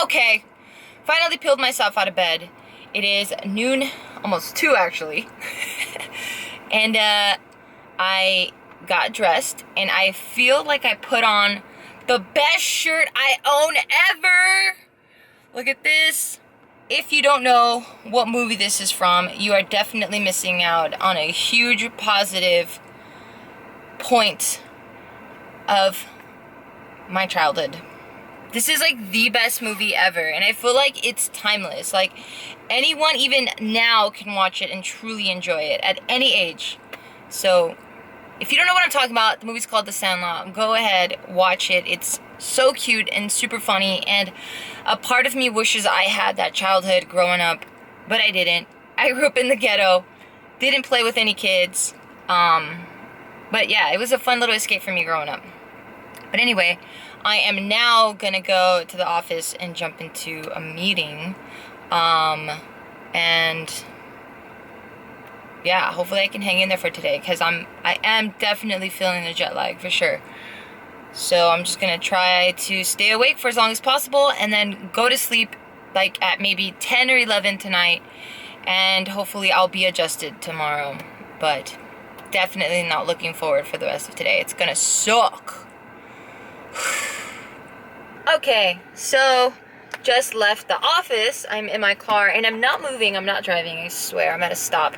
Okay, finally peeled myself out of bed. It is noon, almost 2 actually. And I got dressed and I feel like I put on the best shirt I own ever. Look at this. If you don't know what movie this is from, you are definitely missing out on a huge positive point of my childhood. This is like the best movie ever, and I feel like it's timeless. Like, anyone even now can watch it and truly enjoy it at any age. So if you don't know what I'm talking about, the movie's called The Sandlot. Go ahead, watch it. It's so cute and super funny, and a part of me wishes I had that childhood growing up, but I didn't. I grew up in the ghetto, didn't play with any kids, but yeah, it was a fun little escape for me growing up. But anyway, I am now gonna go to the office and jump into a meeting, and yeah, hopefully I can hang in there for today, because I am definitely feeling the jet lag for sure. So I'm just gonna try to stay awake for as long as possible and then go to sleep like at maybe 10 or 11 tonight, and hopefully I'll be adjusted tomorrow. But definitely not looking forward for the rest of today. It's gonna suck. Okay, so just left the office. I'm in my car and I'm not moving, I'm not driving, I swear. I'm at a stop.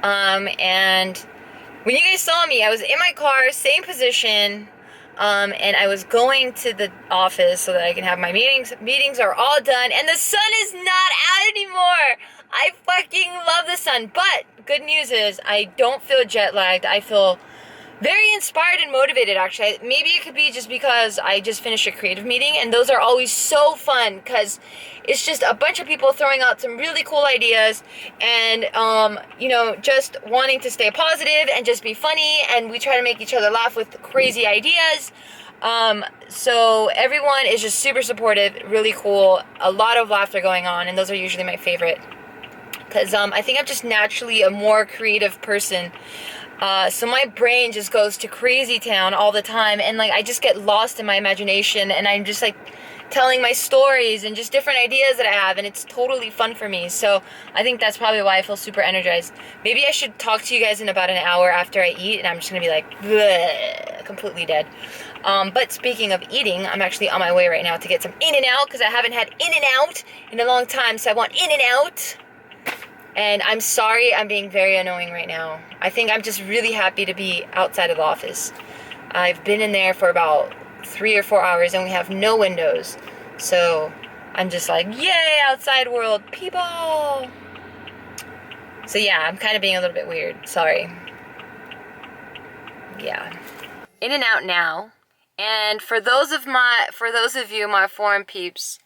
And when you guys saw me, I was in my car, same position, and I was going to the office so that I can have my meetings. Meetings are all done, and the sun is not out anymore. I fucking love the sun, but good news is I don't feel jet lagged. I feel very inspired and motivated, actually. Maybe it could be just because I just finished a creative meeting, and those are always so fun because it's just a bunch of people throwing out some really cool ideas and, you know, just wanting to stay positive and just be funny, and we try to make each other laugh with crazy ideas. So everyone is just super supportive, really cool, a lot of laughter going on, and those are usually my favorite because I think I'm just naturally a more creative person. So my brain just goes to crazy town all the time, and like I just get lost in my imagination, and I'm just like telling my stories and just different ideas that I have, and it's totally fun for me. So I think that's probably why I feel super energized. Maybe I should talk to you guys in about an hour after I eat, and I'm just gonna be like bleh, completely dead. But speaking of eating, I'm actually on my way right now to get some In-N-Out because I haven't had In-N-Out in a long time, so I want In-N-Out. And I'm sorry I'm being very annoying right now. I think I'm just really happy to be outside of the office. I've been in there for about 3 or 4 hours and we have no windows. So I'm just like, yay, outside world, people! So yeah, I'm kind of being a little bit weird. Sorry. Yeah. In-N-Out now. And for those of you, my foreign peeps,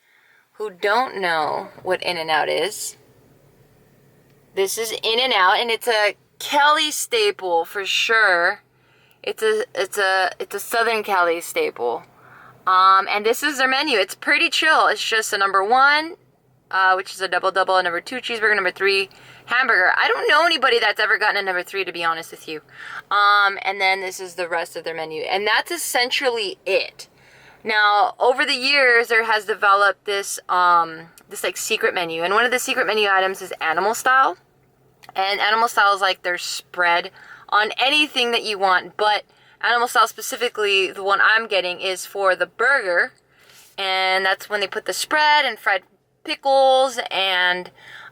who don't know what In-N-Out is, this is In-N-Out, and it's a Cali staple for sure. It's a Southern Cali staple. And this is their menu. It's pretty chill. It's just a number 1, which is a double, number 2 cheeseburger, number 3 hamburger. I don't know anybody that's ever gotten a number 3, to be honest with you. And then this is the rest of their menu, and that's essentially it. Now, over the years, there has developed this like secret menu, and one of the secret menu items is animal style. And animal style is like their spread on anything that you want, but animal style specifically, the one I'm getting, is for the burger, and that's when they put the spread and fried pickles, and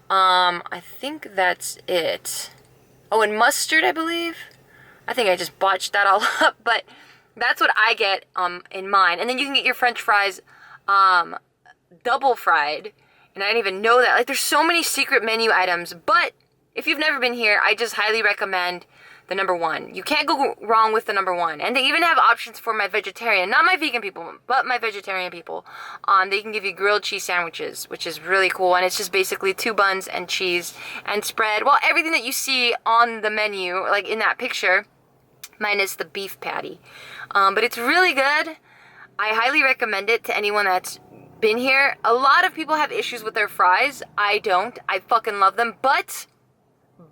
I think that's it. Oh, and mustard, I believe. I think I just botched that all up, but that's what I get in mine. And then you can get your French fries double fried, and I didn't even know that. Like, there's so many secret menu items, but if you've never been here, I just highly recommend the number 1. You can't go wrong with the number 1. And they even have options for my vegetarian, not my vegan people, but my vegetarian people. They can give you grilled cheese sandwiches, which is really cool. And it's just basically 2 buns and cheese and spread. Well, everything that you see on the menu, like in that picture, minus the beef patty. But it's really good. I highly recommend it to anyone that's been here. A lot of people have issues with their fries. I don't. I fucking love them.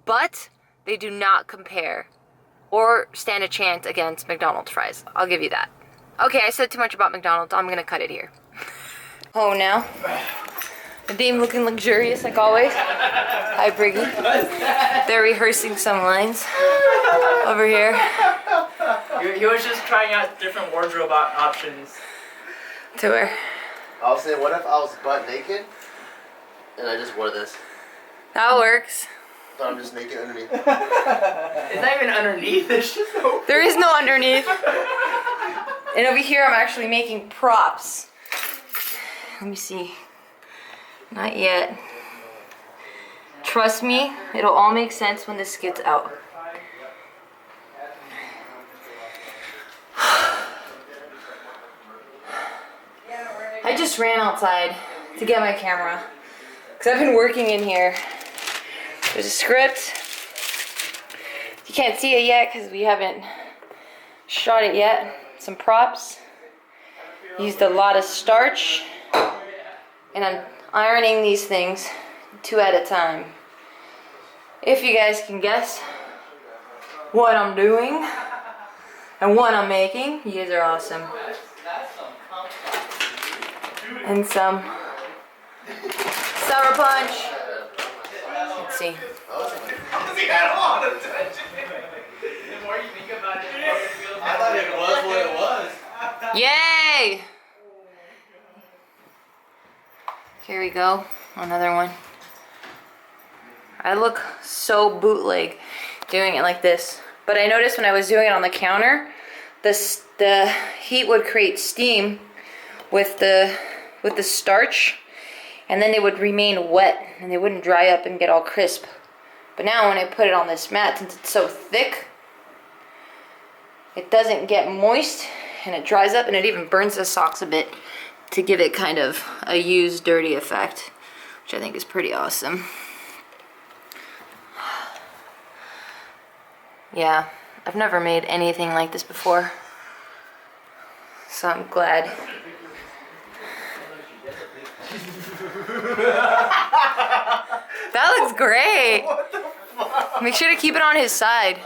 But they do not compare or stand a chance against McDonald's fries. I'll give you that. Okay, I said too much about McDonald's. I'm gonna cut it here. Oh, now? Nadim looking luxurious like always. Hi, Brigade. They're rehearsing some lines over here. He was just trying out different wardrobe options. To wear. I was saying, what if I was butt naked and I just wore this? That works. But I'm just naked underneath. It's not even underneath, it's just open. There is no underneath. And over here I'm actually making props. Let me see. Not yet. Trust me, it'll all make sense when this gets out. I just ran outside to get my camera because I've been working in here. There's a script. You can't see it yet because we haven't shot it yet. Some props. Used a lot of starch. And I'm ironing these things 2 at a time. If you guys can guess what I'm doing and what I'm making, you guys are awesome. And some sour punch. Let's see. I thought it was what it was. Yay! Here we go. Another one. I look so bootleg doing it like this. But I noticed when I was doing it on the counter, the heat would create steam with the starch, and then they would remain wet and they wouldn't dry up and get all crisp. But now when I put it on this mat, since it's so thick, it doesn't get moist and it dries up, and it even burns the socks a bit to give it kind of a used dirty effect, which I think is pretty awesome. Yeah, I've never made anything like this before, so I'm glad. That looks great. What the fuck? Make sure to keep it on his side.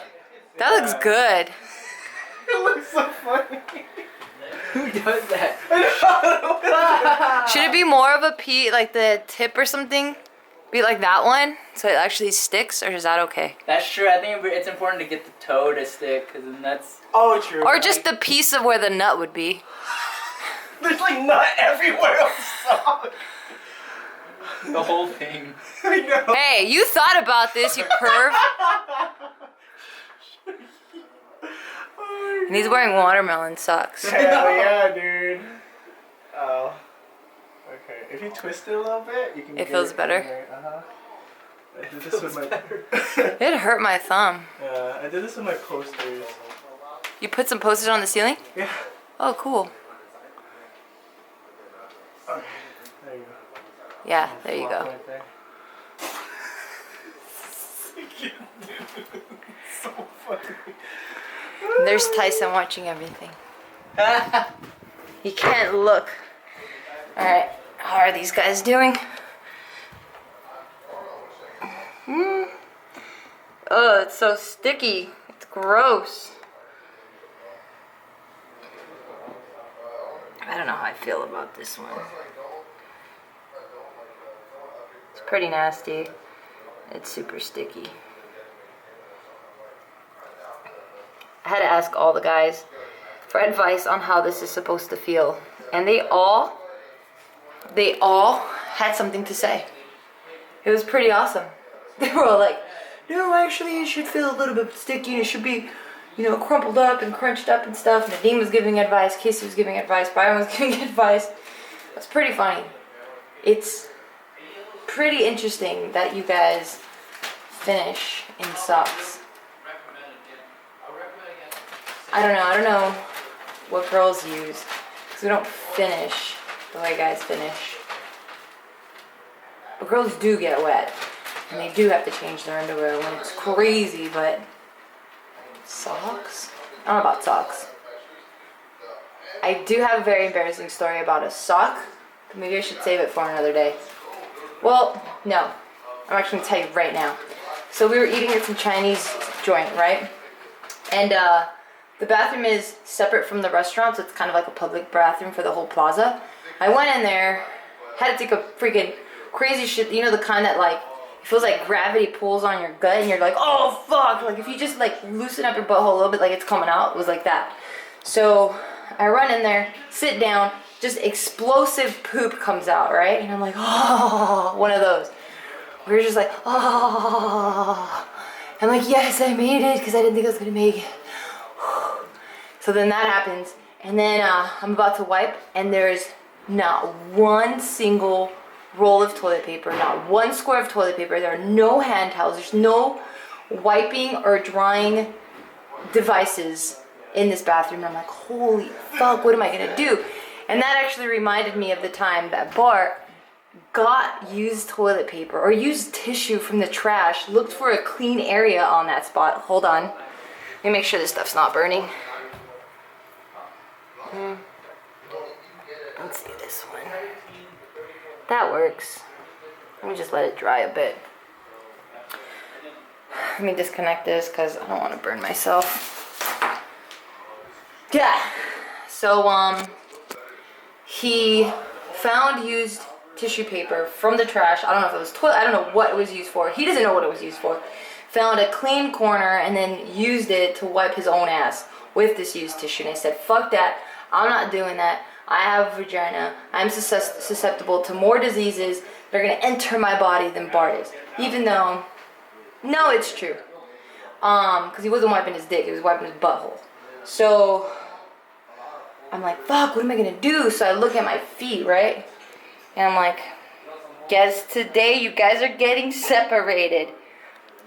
That looks good. It looks so funny. Who does that? Should it be more of a P, like the tip or something? Be like that one, so it actually sticks, or is that okay? That's true. I think it's important to get the toe to stick, because then that's... Oh, true. Or just the piece of where the nut would be. There's like nut everywhere on the sock. The whole thing. I know. Hey, you thought about this, you perv. And he's wearing watermelon socks. Hell yeah, dude. Oh. Okay. If you twist it a little bit, you can. It feels better. I did this with my. It hurt my thumb. Yeah, I did this with my posters. You put some posters on the ceiling? Yeah. Oh, cool. Okay. There you go. Yeah, there you go. Right there. So funny. There's Tyson watching everything. He can't look. Alright, how are these guys doing? Oh, it's so sticky. It's gross. I don't know how I feel about this one. It's pretty nasty. It's super sticky. I had to ask all the guys for advice on how this is supposed to feel. And they all had something to say. It was pretty awesome. They were all like, no, actually it should feel a little bit sticky. It should be, you know, crumpled up and crunched up and stuff. Nadim was giving advice. Casey was giving advice. Byron was giving advice. It's pretty funny. It's pretty interesting that you guys finish in socks. I don't know what girls use, because we don't finish the way guys finish. But girls do get wet, and they do have to change their underwear when it's crazy, but socks? I don't know about socks. I do have a very embarrassing story about a sock, but maybe I should save it for another day. Well, no. I'm actually going to tell you right now. So we were eating at some Chinese joint, right? And the bathroom is separate from the restaurant, so it's kind of like a public bathroom for the whole plaza. I went in there had to take a freaking crazy shit. You know, the kind that like it feels like gravity pulls on your gut, and you're like, oh fuck! Like if you just like loosen up your butthole a little bit, like it's coming out. It was like that. So I run in there, sit down, just explosive poop comes out, right? And I'm like, oh, one of those. We were just like, oh. I'm like, yes, I made it, because I didn't think I was gonna make it. So then that happens, and then I'm about to wipe, and there's not one single roll of toilet paper, not one square of toilet paper. There are no hand towels. There's no wiping or drying devices in this bathroom. I'm like, holy fuck, what am I gonna do? And that actually reminded me of the time that Bart got used toilet paper or used tissue from the trash, looked for a clean area on that spot. Hold on. Let me make sure this stuff's not burning. Let's see this one. That works. Let me just let it dry a bit. Let me disconnect this because I don't want to burn myself. Yeah. So, he found used tissue paper from the trash. I don't know if it was toilet. I don't know what it was used for. He doesn't know what it was used for. Found a clean corner and then used it to wipe his own ass with this used tissue. And I said, fuck that. I'm not doing that. I have a vagina. I'm susceptible to more diseases that are going to enter my body than Bart is. Even though, no, it's true. Because he wasn't wiping his dick. He was wiping his butthole. So I'm like, fuck, what am I going to do? So I look at my feet, right? And I'm like, guess today you guys are getting separated.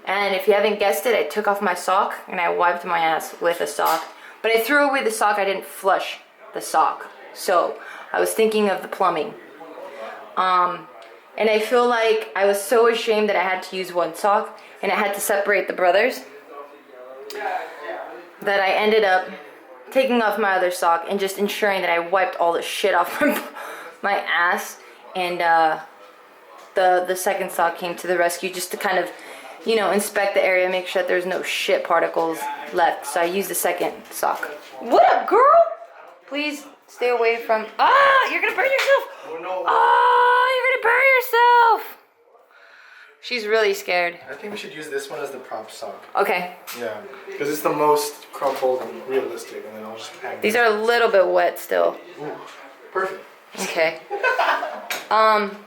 And if you haven't guessed it, I took off my sock and I wiped my ass with a sock. But I threw away the sock. I didn't flush the sock. So I was thinking of the plumbing. And I feel like I was so ashamed that I had to use one sock and I had to separate the brothers that I ended up taking off my other sock and just ensuring that I wiped all the shit off my ass. And the second sock came to the rescue just to kind of, you know, inspect the area, make sure that there's no shit particles left. So I used the second sock. What up, girl? Please stay away from... Ah, you're gonna burn yourself. Oh no. Ah, you're gonna burn yourself. She's really scared. I think we should use this one as the prop sock. Okay. Yeah, because it's the most crumpled and realistic, and then I'll just hang These are a little bit wet still. Ooh, perfect. Okay.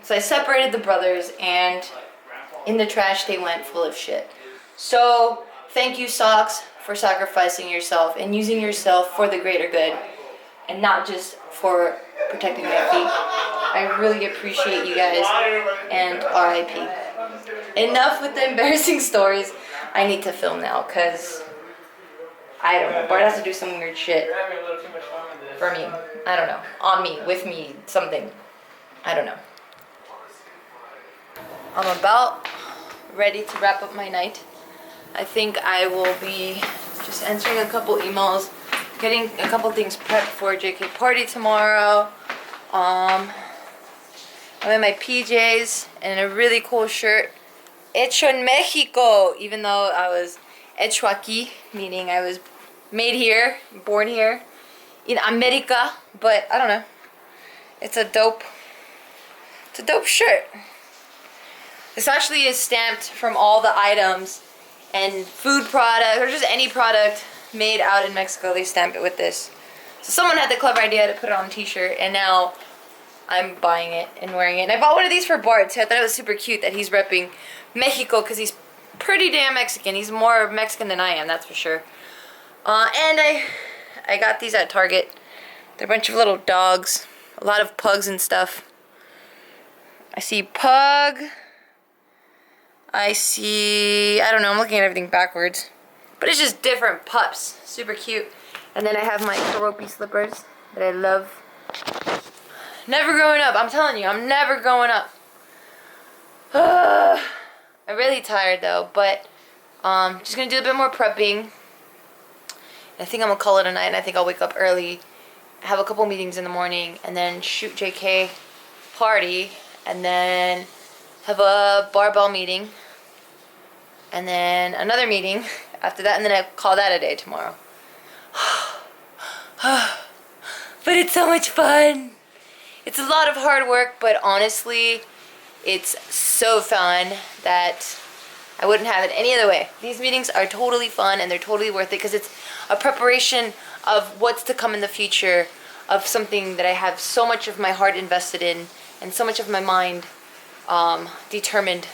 So I separated the brothers, and in the trash they went full of shit. So thank you, socks, for sacrificing yourself and using yourself for the greater good, and not just for protecting my feet. I really appreciate you guys, and RIP. Enough with the embarrassing stories. I need to film now, because I don't know. Bart has to do some weird shit You're having a little too much fun with this. for me. I don't know. On me, with me, something. I don't know. I'm about ready to wrap up my night. I think I will be just answering a couple emails, getting a couple things prepped for JK party tomorrow. I'm in my PJs and a really cool shirt. Hecho en Mexico, even though I was hecho aquí, meaning I was made here, born here, in America, but I don't know. It's a dope shirt. This actually is stamped from all the items and food product, or just any product made out in Mexico. They stamp it with this. So someone had the clever idea to put it on a t-shirt, and now I'm buying it and wearing it. And I bought one of these for Bart too. I thought it was super cute that he's repping Mexico, because he's pretty damn Mexican. He's more Mexican than I am, that's for sure. And I got these at Target. They're a bunch of little dogs. A lot of pugs and stuff. I see pug. I see, I don't know, I'm looking at everything backwards. But it's just different pups. Super cute. And then I have my Keroppi slippers that I love. Never growing up. I'm telling you, I'm never growing up. I'm really tired though, but just gonna do a bit more prepping. I think I'm gonna call it a night, and I think I'll wake up early, have a couple meetings in the morning, and then shoot JK party, and then have a barbell meeting, and then another meeting after that, and then I call that a day tomorrow. But it's so much fun. It's a lot of hard work, but honestly, it's so fun that I wouldn't have it any other way. These meetings are totally fun and they're totally worth it because it's a preparation of what's to come in the future, of something that I have so much of my heart invested in and so much of my mind determined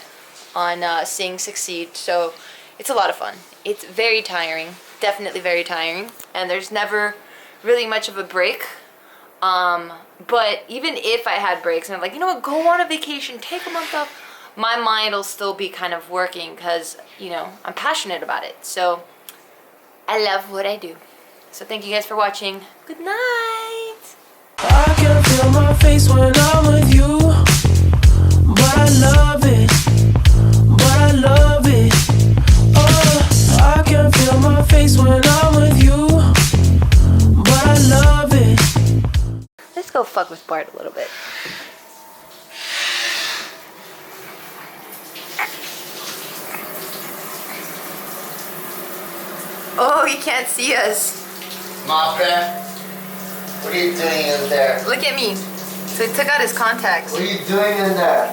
on seeing succeed. So it's a lot of fun. It's very tiring, definitely very tiring, and there's never really much of a break. But even if I had breaks and I'm like, you know what, go on a vacation, take a month off, my mind will still be kind of working because, you know, I'm passionate about it. So I love what I do. So thank you guys for watching. Good night. I can feel my face when I'm with you, but I love it, oh, I can feel my face when I'm with you, but I love it. Let's go fuck with Bart a little bit. Oh, he can't see us. Mopper, what are you doing in there? Look at me. So he took out his contacts. What are you doing in there?